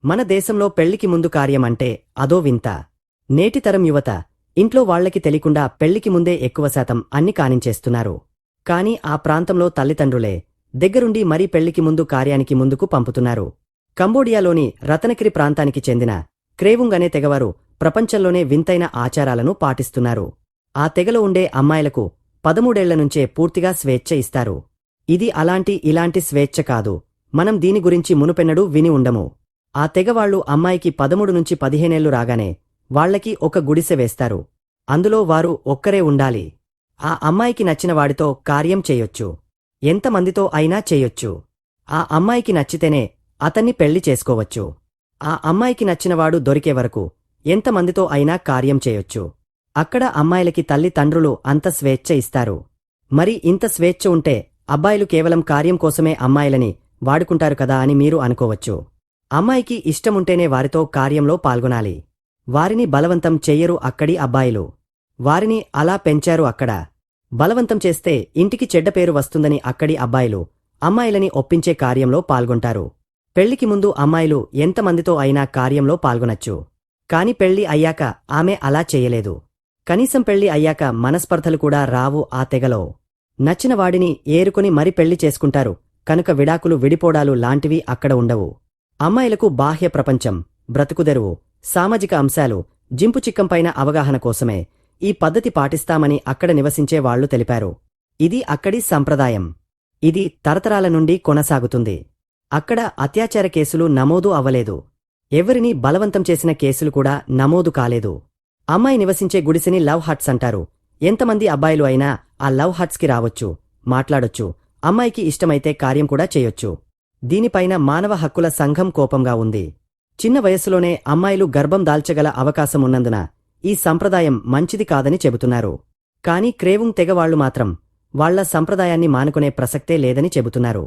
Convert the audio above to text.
మన దేశంలో పెళ్లికి ముందు కార్యం అంటే అదో వింత. నేటి తరం యువత ఇంట్లో వాళ్లకి తెలియకుండా పెళ్లికి ముందే ఎక్కువ శాతం అన్ని కానించేస్తున్నారు. కాని ఆ ప్రాంతంలో తల్లిదండ్రులే దగ్గరుండి మరీ పెళ్లికి ముందు కార్యానికి ముందుకు పంపుతున్నారు. కంబోడియాలోని రతనగిరి ప్రాంతానికి చెందిన క్రేవుంగ్ అనే తెగవారు ప్రపంచంలోనే వింతైన ఆచారాలను పాటిస్తున్నారు. ఆ తెగలో ఉండే అమ్మాయిలకు 13 నుంచే పూర్తిగా స్వేచ్ఛ ఇస్తారు. ఇది ఇలాంటి స్వేచ్ఛ కాదు. మనం దీని గురించి మునుపెన్నడూ విని ఉండము. ఆ తెగవాళ్లు అమ్మాయికి 13 నుంచి 15 రాగానే వాళ్లకి ఒక గుడిసె వేస్తారు. అందులో వారు ఒక్కరే ఉండాలి. ఆ అమ్మాయికి నచ్చిన వాడితో కార్యం చేయొచ్చు. ఎంతమందితో అయినా చేయొచ్చు. ఆ అమ్మాయికి నచ్చితేనే అతన్ని పెళ్లి చేసుకోవచ్చు. ఆ అమ్మాయికి నచ్చినవాడు దొరికే వరకు ఎంతమందితో అయినా కార్యం చేయొచ్చు. అక్కడ అమ్మాయిలకి తల్లి తండ్రులు అంత స్వేచ్ఛ ఇస్తారు. మరి ఇంత స్వేచ్ఛ ఉంటే అబ్బాయిలు కేవలం కార్యం కోసమే అమ్మాయిలని వాడుకుంటారు కదా అని మీరు అనుకోవచ్చు. అమ్మాయికి ఇష్టముంటేనే వారితో కార్యంలో పాల్గొనాలి. వారిని బలవంతం చెయ్యరు అక్కడి అబ్బాయిలు. వారిని అలా పెంచారు అక్కడ. బలవంతం చేస్తే ఇంటికి చెడ్డ పేరు వస్తుందని అక్కడి అబ్బాయిలు అమ్మాయిలని ఒప్పించే కార్యంలో పాల్గొంటారు. పెళ్లికి ముందు అమ్మాయిలు ఎంతమందితో అయినా కార్యంలో పాల్గొనచ్చు. కాని పెళ్లి అయ్యాక ఆమె అలా చెయ్యలేదు. కనీసం పెళ్లి అయ్యాక మనస్పర్ధలు కూడా రావు ఆ తెగలో. నచ్చిన వాడిని ఏరుకొని మరి పెళ్లి చేసుకుంటారు కనుక విడాకులు విడిపోడాలు లాంటివి అక్కడ ఉండవు. అమ్మాయిలకు బాహ్య ప్రపంచం, బ్రతుకుదెరువు, సామాజిక అంశాలు, జింపుచిక్కంపైన అవగాహన కోసమే ఈ పద్ధతి పాటిస్తామని అక్కడ నివసించే వాళ్లు తెలిపారు. ఇది అక్కడి సంప్రదాయం. ఇది తరతరాల నుండి కొనసాగుతుంది. అక్కడ అత్యాచార కేసులు నమోదు అవ్వలేదు. ఎవరినీ బలవంతం చేసిన కేసులు కూడా నమోదు కాలేదు. అమ్మాయి నివసించే గుడిసెని లవ్ హట్స్ అంటారు. ఎంతమంది అబ్బాయిలు అయినా ఆ లవ్ హట్స్కి రావొచ్చు, మాట్లాడొచ్చు, అమ్మాయికి ఇష్టమైతే కార్యం కూడా చేయొచ్చు. దీనిపైన మానవ హక్కుల సంఘం కోపంగా ఉంది. చిన్న వయస్సులోనే అమ్మాయిలు గర్భం దాల్చగల అవకాశం ఉన్నందున ఈ సంప్రదాయం మంచిది కాదని చెబుతున్నారు. కాని క్రేవుంగ్ తెగవాళ్లు మాత్రం వాళ్ల సంప్రదాయాన్ని మానుకునే ప్రసక్తే లేదని చెబుతున్నారు.